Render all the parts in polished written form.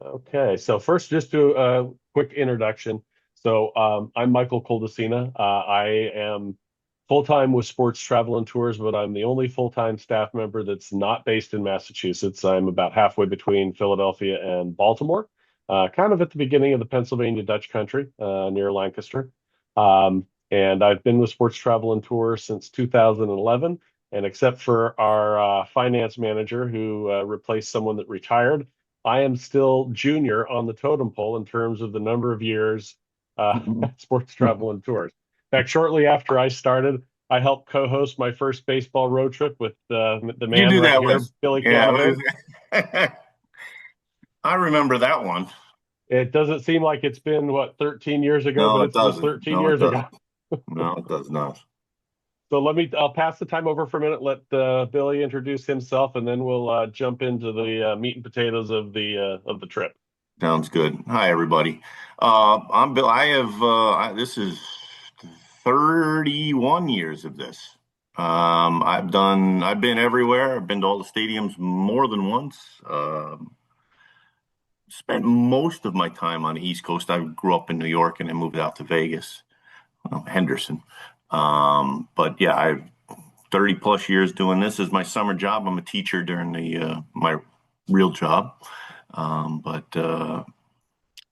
Okay, so first, just to a quick introduction. I'm Michael Coldesina. I am full-time with Sports Travel and Tours, but I'm the only full-time staff member that's not based in Massachusetts. I'm about halfway between Philadelphia and Baltimore, kind of at the beginning of the Pennsylvania Dutch country, near Lancaster. And I've been with Sports Travel and Tours since 2011. And except for our finance manager who replaced someone that retired, I am still junior on the totem pole in terms of the number of years at Sports Travel and Tours. In fact, shortly after I started, I helped co-host my first baseball road trip with the You man do right that here, with, Billy yeah. Canavan. I remember that one. It doesn't seem like it's been, what, 13 years ago, No, but it it was doesn't. 13 No, it years ago. doesn't. No, it does not. So I'll pass the time over for a minute, let Billy introduce himself, and then we'll jump into the meat and potatoes of the trip. Sounds good. Hi, everybody. I'm Bill. This is 31 years of this. I've been everywhere. I've been to all the stadiums more than once. Spent most of my time on the East Coast. I grew up in New York and then moved out to Vegas, Henderson. But yeah, I've 30 plus years doing this as my summer job. I'm a teacher during the my real job. But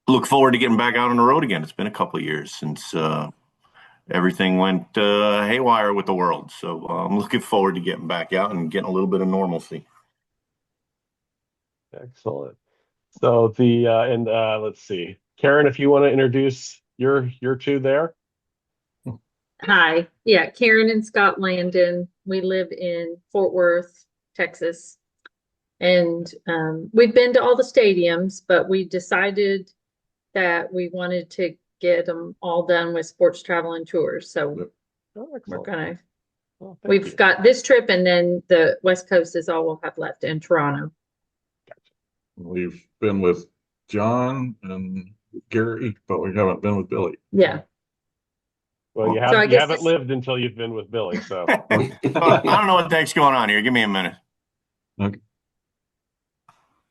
look forward to getting back out on the road again. It's been a couple of years since everything went haywire with the world. So I'm looking forward to getting back out and getting a little bit of normalcy. Excellent. So the and let's see, Karen, if you want to introduce your two there. Hi. Yeah, Karen and Scott Landon. We live in Fort Worth, Texas. And we've been to all the stadiums, but we decided that we wanted to get them all done with Sports Travel and Tours. So Oh, we're excellent. gonna, Well, thank we've you. got this trip and then the West Coast is all we'll have left in Toronto. We've been with John and Gary, but we haven't been with Billy. Yeah. Well, Well, So I you guess haven't this, lived until you've been with Billy, so. I don't know what the heck's going on here. Give me a minute. Okay.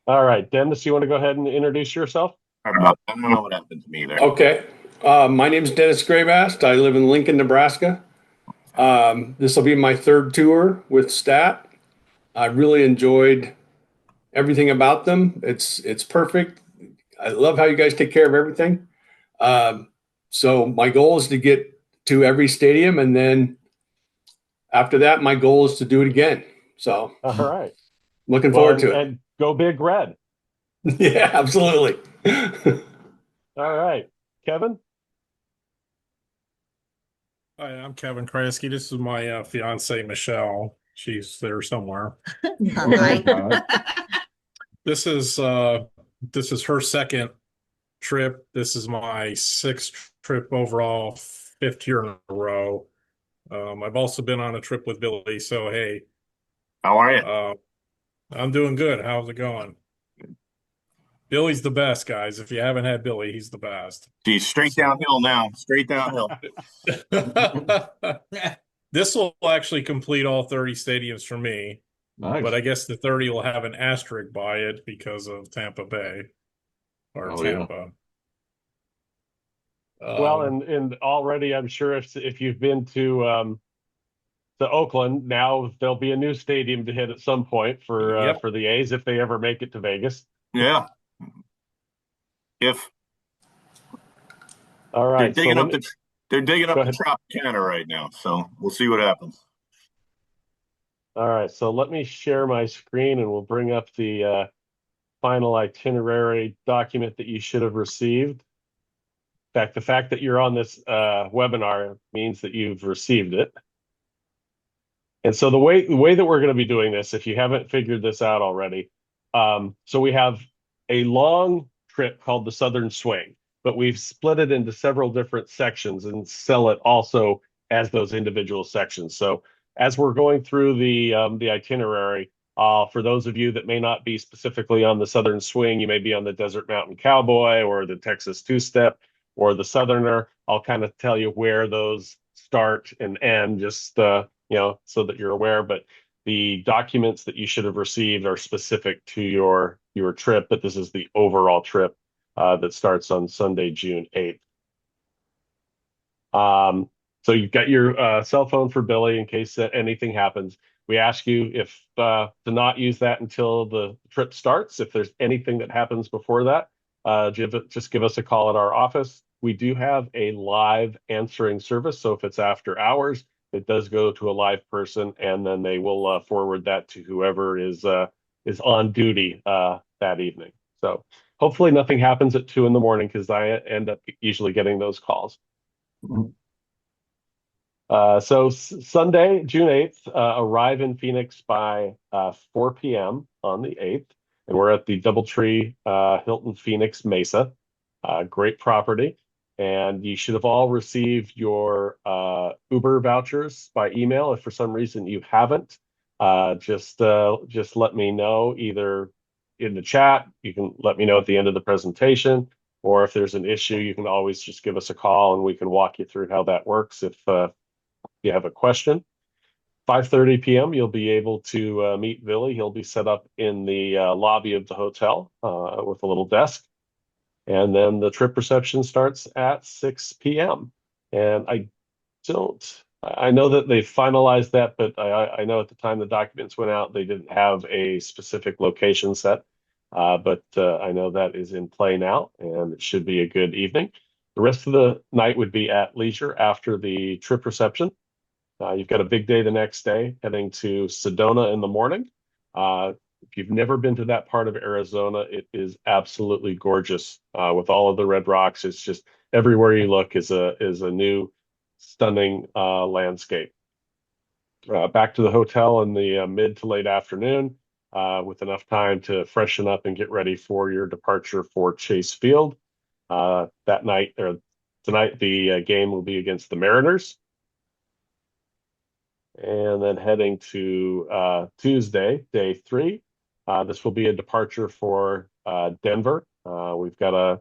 All right, Dennis, you want to go ahead and introduce yourself? I don't know what happened to me there. Okay. My name is Dennis Gravast. I live in Lincoln, Nebraska. This will be my third tour with Stat. I really enjoyed everything about them. It's perfect. I love how you guys take care of everything. So my goal is to get to every stadium, and then after that, my goal is to do it again. So All right. looking Well, forward and, to it. and go Big Red. Yeah, absolutely. All right, Kevin. Hi, I'm Kevin Kraske. This is my fiance Michelle. She's there somewhere. Hi. This is her second trip. This is my sixth trip overall, fifth year in a row. I've also been on a trip with Billy. So hey, How are you? I'm doing good. How's it going? Billy's the best, guys. If you haven't had Billy, he's the best. Geez, straight downhill now. Straight downhill. This will actually complete all 30 stadiums for me. Nice. But I guess the 30 will have an asterisk by it because of Tampa Bay or Oh, yeah. Tampa. Well, and already I'm sure if you've been to Oakland, now there'll be a new stadium to hit at some point Yep. for the A's if they ever make it to Vegas. Yeah. If All they're right, so digging let up me the they're digging go up the ahead. Tropicana right now, so we'll see what happens. All right, so let me share my screen and we'll bring up the final itinerary document that you should have received. In fact, the fact that you're on this webinar means that you've received it. And so the way that we're going to be doing this, if you haven't figured this out already, so we have a long trip called the Southern Swing, but we've split it into several different sections and sell it also as those individual sections. So as we're going through the itinerary, for those of you that may not be specifically on the Southern Swing, you may be on the Desert Mountain Cowboy or the Texas Two Step or the Southerner. I'll kind of tell you where those start and end, just so that you're aware. But the documents that you should have received are specific to your your trip, but this is the overall trip that starts on Sunday, June 8th. So you've got your cell phone for Billy in case that anything happens. We ask you if to not use that until the trip starts. If there's anything that happens before that, just give us a call at our office. We do have a live answering service, so if it's after hours, it does go to a live person, and then they will forward that to whoever is on duty that evening. So hopefully nothing happens at 2 a.m. because I end up usually getting those calls. So Sunday, June 8th, arrive in Phoenix by 4 p.m. on the 8th, and we're at the DoubleTree Hilton Phoenix Mesa. Great property, and you should have all received your Uber vouchers by email. If for some reason you haven't, just let me know either in the chat. You can let me know at the end of the presentation, or if there's an issue, you can always just give us a call and we can walk you through how that works if you have a question. 5:30 p.m. you'll be able to meet Billy. He'll be set up in the lobby of the hotel with a little desk. And then the trip reception starts at 6 p.m. And I know that they finalized that, but I know at the time the documents went out, they didn't have a specific location set. But I know that is in play now, and it should be a good evening. The rest of the night would be at leisure after the trip reception. You've got a big day the next day, heading to Sedona in the morning. If you've never been to that part of Arizona, it is absolutely gorgeous with all of the red rocks. It's just everywhere you look is a new, stunning landscape. Back to the hotel in the mid to late afternoon with enough time to freshen up and get ready for your departure for Chase Field. That night or tonight, the game will be against the Mariners. And then heading to Tuesday, day 3. This will be a departure for Denver. We've got a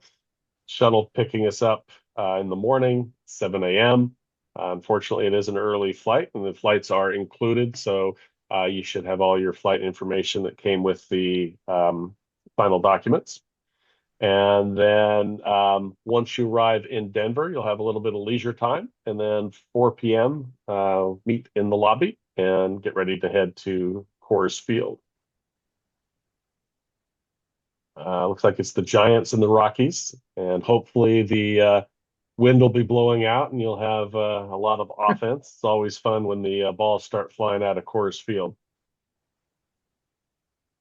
shuttle picking us up in the morning, 7 a.m. Unfortunately, it is an early flight, and the flights are included. So you should have all your flight information that came with the final documents. And then once you arrive in Denver, you'll have a little bit of leisure time. And then 4 p.m., meet in the lobby and get ready to head to Coors Field. Looks like it's the Giants and the Rockies. And hopefully the wind will be blowing out and you'll have a lot of offense. It's always fun when the balls start flying out of Coors Field.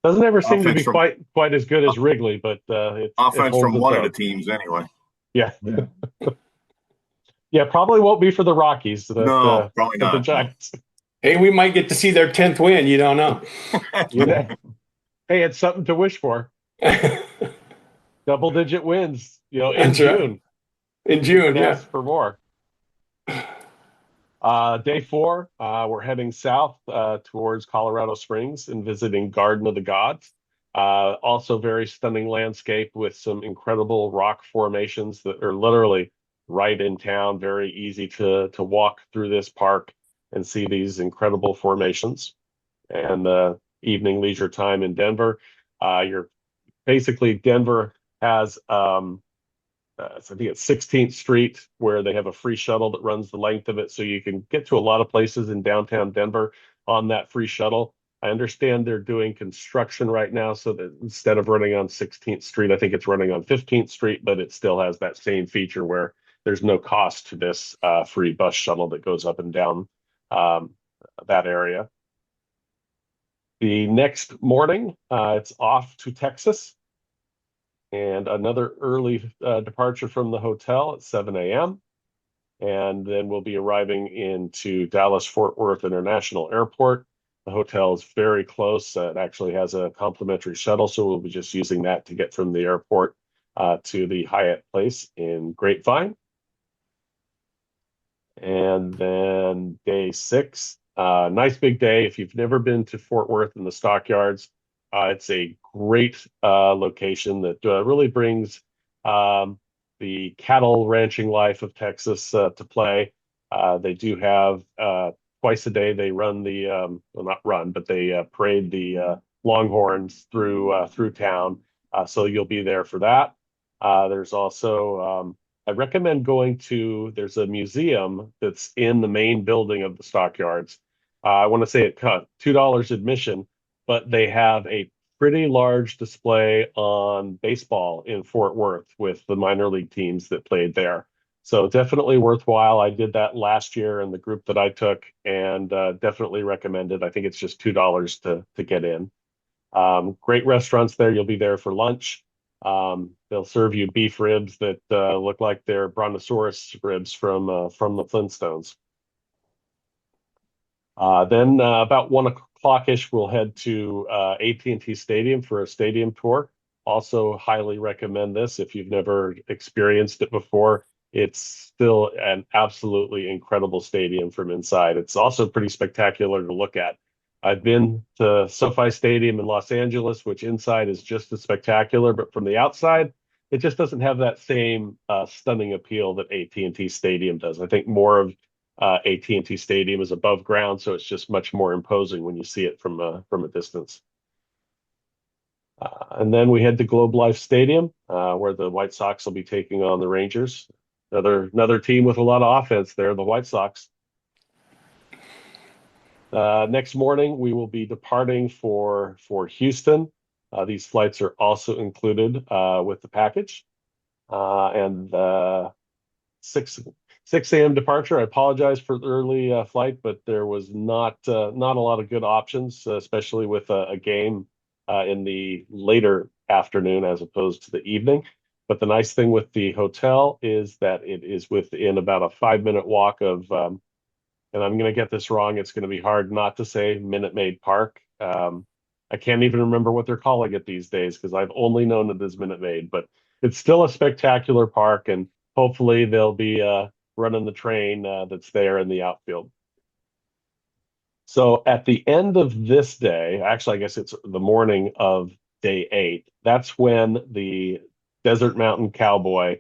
Doesn't ever seem to be quite as good as Wrigley, but offense from one of the teams anyway. Yeah. Yeah, probably won't be for the Rockies. No, probably not. The Giants. Hey, we might get to see their 10th win. You don't know. Hey, it's something to wish for. Double-digit wins, in That's June. Right. In June, yeah. For more. Day 4, we're heading south towards Colorado Springs and visiting Garden of the Gods. Also very stunning landscape with some incredible rock formations that are literally right in town. Very easy to walk through this park and see these incredible formations. And evening leisure time in Denver. Denver has I think it's 16th Street, where they have a free shuttle that runs the length of it. So you can get to a lot of places in downtown Denver on that free shuttle. I understand they're doing construction right now, so that instead of running on 16th Street, I think it's running on 15th Street, but it still has that same feature where there's no cost to this free bus shuttle that goes up and down that area. The next morning, it's off to Texas. And another early departure from the hotel at 7 a.m. And then we'll be arriving into Dallas-Fort Worth International Airport. The hotel is very close. It actually has a complimentary shuttle, so we'll be just using that to get from the airport to the Hyatt Place in Grapevine. And then day 6, nice big day. If you've never been to Fort Worth in the Stockyards, it's a great location that really brings the cattle ranching life of Texas to play. They do have twice a day they run the well, not run, but they parade the Longhorns through town. So you'll be there for that. There's also I recommend going to, there's a museum that's in the main building of the Stockyards. I want to say it cut $2 admission, but they have a pretty large display on baseball in Fort Worth with the minor league teams that played there. So definitely worthwhile. I did that last year in the group that I took, and definitely recommend it. I think it's just $2 to get in. Great restaurants there. You'll be there for lunch. They'll serve you beef ribs that look like they're brontosaurus ribs from the Flintstones. Then about 1 o'clock-ish, we'll head to AT&T Stadium for a stadium tour. Also highly recommend this if you've never experienced it before. It's still an absolutely incredible stadium from inside. It's also pretty spectacular to look at. I've been to SoFi Stadium in Los Angeles, which inside is just as spectacular, but from the outside, it just doesn't have that same stunning appeal that AT&T Stadium does. I think more of AT&T Stadium is above ground, so it's just much more imposing when you see it from a distance. And then we head to Globe Life Stadium, where the White Sox will be taking on the Rangers. Another team with a lot of offense there, the White Sox. Next morning, we will be departing for Houston. These flights are also included with the package. And 6 a.m. departure. I apologize for the early flight, but there was not a lot of good options, especially with a game in the later afternoon as opposed to the evening. But the nice thing with the hotel is that it is within about a 5-minute walk of, and I'm going to get this wrong, it's going to be hard not to say Minute Maid Park. I can't even remember what they're calling it these days because I've only known it as Minute Maid, but it's still a spectacular park, and hopefully they'll be running the train that's there in the outfield. So at the end of this day, actually, I guess it's the morning of day 8, that's when the Desert Mountain Cowboy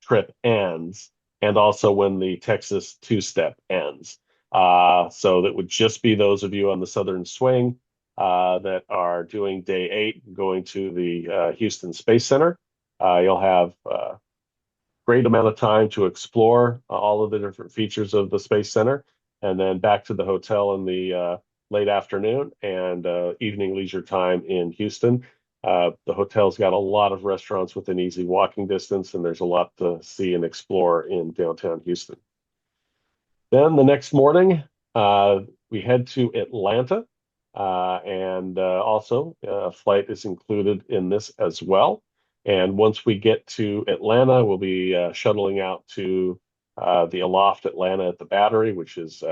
trip ends, and also when the Texas Two-Step ends. So that would just be those of you on the Southern Swing that are doing day 8, going to the Houston Space Center. You'll have great amount of time to explore all of the different features of the Space Center, and then back to the hotel in the late afternoon and evening leisure time in Houston. The hotel's got a lot of restaurants within easy walking distance, and there's a lot to see and explore in downtown Houston. Then the next morning, we head to Atlanta, and also a flight is included in this as well. And once we get to Atlanta, we'll be shuttling out to the Aloft Atlanta at the Battery, which is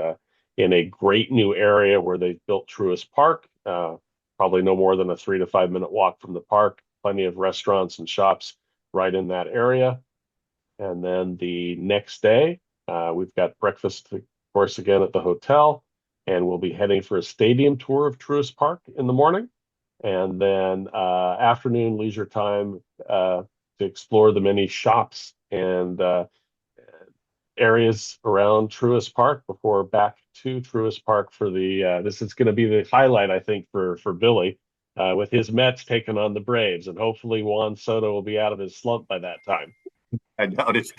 in a great new area where they've built Truist Park. Probably no more than a 3 to 5 minute walk from the park. Plenty of restaurants and shops right in that area. And then the next day, we've got breakfast, of course, again at the hotel, and we'll be heading for a stadium tour of Truist Park in the morning. And then afternoon leisure time to explore the many shops and areas around Truist Park before back to Truist Park for the this is going to be the highlight, I think, for Billy with his Mets taking on the Braves, and hopefully Juan Soto will be out of his slump by that time. I doubt it.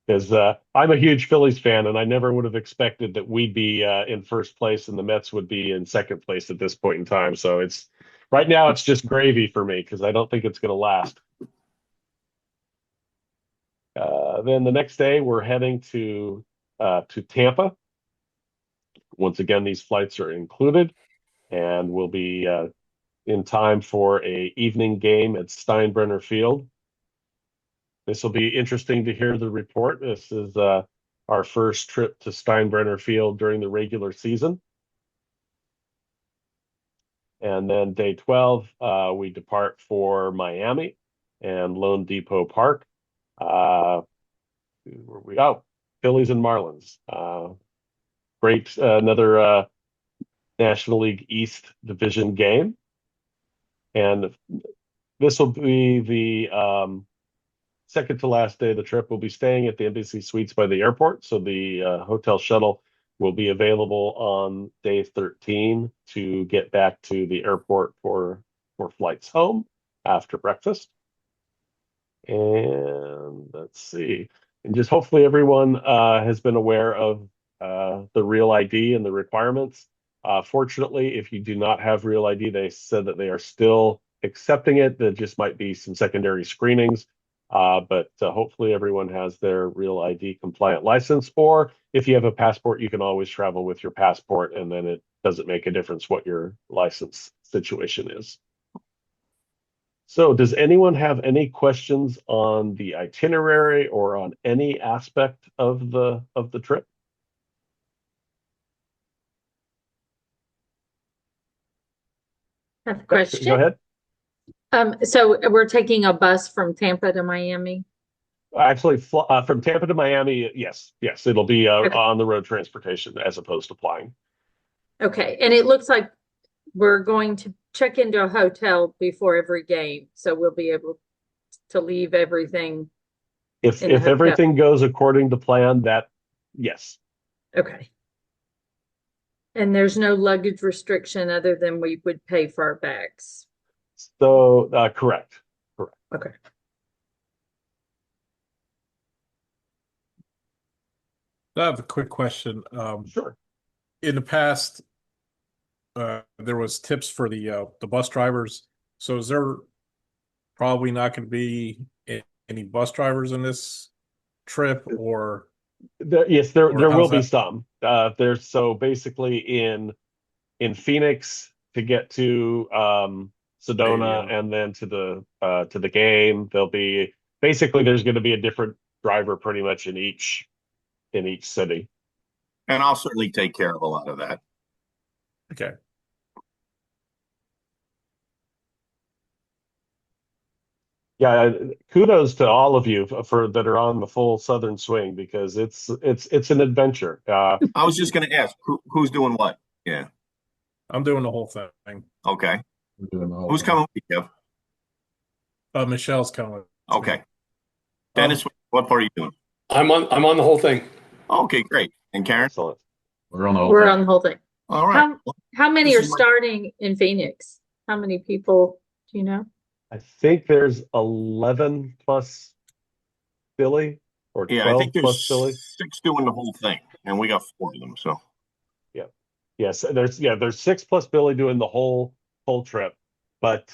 Because I'm a huge Phillies fan, and I never would have expected that we'd be in first place and the Mets would be in second place at this point in time. So it's right now it's just gravy for me because I don't think it's going to last. Then the next day we're heading to Tampa. Once again, these flights are included, and we'll be in time for a evening game at Steinbrenner Field. This will be interesting to hear the report. This is our first trip to Steinbrenner Field during the regular season. And then day 12, we depart for Miami and Lone Depot Park. Phillies and Marlins. Great, another National League East Division game. And this will be the second to last day of the trip. We'll be staying at the Embassy Suites by the airport. So the hotel shuttle will be available on day 13 to get back to the airport for flights home after breakfast. And let's see. And just hopefully everyone has been aware of the Real ID and the requirements. Fortunately, if you do not have Real ID, they said that they are still accepting it. There just might be some secondary screenings. But hopefully everyone has their Real ID compliant license. Or if you have a passport, you can always travel with your passport, and then it doesn't make a difference what your license situation is. So does anyone have any questions on the itinerary or on any aspect of the trip? I have a Go question. ahead. So we're taking a bus from Tampa to Miami? Actually, from Tampa to Miami, yes, it'll be Okay. on the road transportation as opposed to flying. Okay, and it looks like we're going to check into a hotel before every game, so we'll be able to leave everything If in the hotel. everything goes according to plan, yes. Okay. And there's no luggage restriction other than we would pay for our bags. So correct. Okay. I have a quick question. Sure. In the past, there was tips for the bus drivers. So is there probably not going to be any bus drivers in this trip, or Yes, there Or will how's be that? some. There's so basically in Phoenix to get to Sedona Stadium. and then to the game, there'll be basically there's going to be a different driver pretty much in each city. And I'll certainly take care of a lot of that. Okay. Yeah, kudos to all of you for that are on the full Southern Swing because it's an adventure. I was just going to ask who's doing what? Yeah. I'm doing the whole thing. Okay. We're doing the whole Who's thing. coming with you, Kev? Michelle's coming with me. Okay. Dennis, what part are you doing? I'm on the whole thing. Okay, great. And Karen? Excellent. We're on the whole We're thing. on the whole thing. All right. How many This are is my- starting in Phoenix? How many people do you know? I think there's 11 plus Billy or Yeah, I 12 think plus Billy. there's 6 doing the whole thing, and we got 4 of them. So Yes, there's 6 plus Billy doing the whole trip. But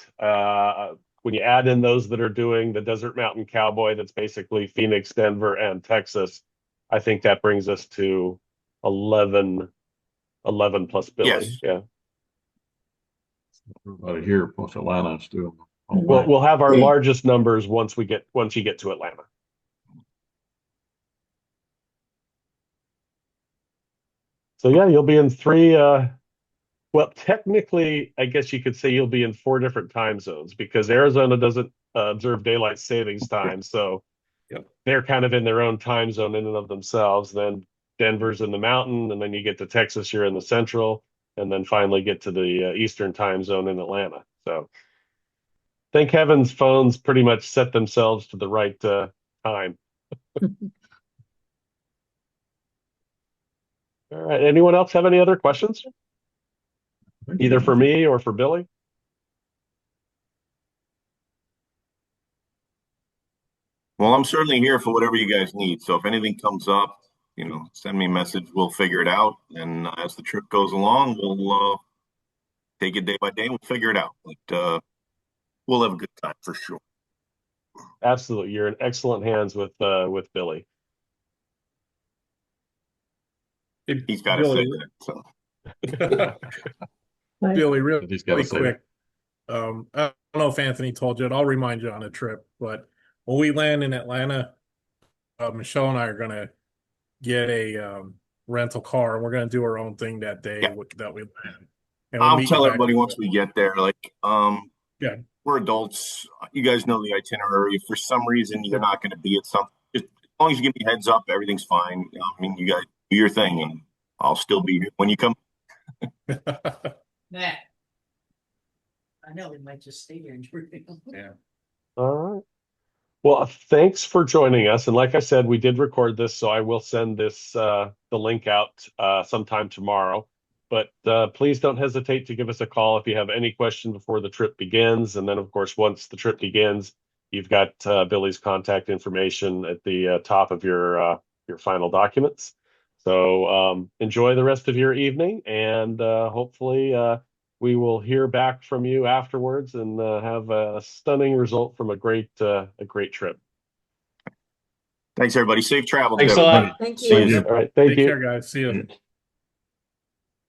when you add in those that are doing the Desert Mountain Cowboy, that's basically Phoenix, Denver, and Texas, I think that brings us to 11 plus Billy. Yes. Yeah. Everybody here plus Atlanta is doing the whole thing. We'll have our largest numbers once you get to Atlanta. So yeah, you'll be in 3 well, technically, I guess you could say you'll be in 4 different time zones because Arizona doesn't observe daylight savings time. So Yep. they're kind of in their own time zone in and of themselves. Then Denver's in the mountain, and then you get to Texas, you're in the central, and then finally get to the Eastern time zone in Atlanta. So thank heavens phones pretty much set themselves to the right time. All right. Anyone else have any other questions? Either for me or for Billy? well, I'm certainly here for whatever you guys need. So if anything comes up, send me a message. We'll figure it out. And as the trip goes along, we'll take it day by day. We'll figure it out. But we'll have a good time for sure. Absolutely. You're in excellent hands with Billy. He's got to say Billy, that. So Billy, really He's gotta say quick. I don't know if Anthony told you, and I'll remind you on the trip, but when we land in Atlanta, Michelle and I are going to get a rental car, and we're going to do our own thing that day Yeah. that we land. And we'll I'll meet tell you back everybody at once the- we get there, Yeah. we're adults. You guys know the itinerary. If for some reason you're not going to be at something, just as long as you give me a heads up, everything's fine. I mean, you guys do your thing, and I'll still be here when you come. Nah. I know we might just stay here and drink. Yeah. All right. Well, thanks for joining us. And like I said, we did record this, so I will send this the link out sometime tomorrow. But please don't hesitate to give us a call if you have any question before the trip begins. And then, of course, once the trip begins, you've got Billy's contact information at the top of your final documents. So enjoy the rest of your evening, and hopefully we will hear back from you afterwards and have a stunning result from a great trip. Thanks, everybody. Safe travels. Thanks a everybody. lot. Thank See you. you. All right, thank Take you. care, guys. See you.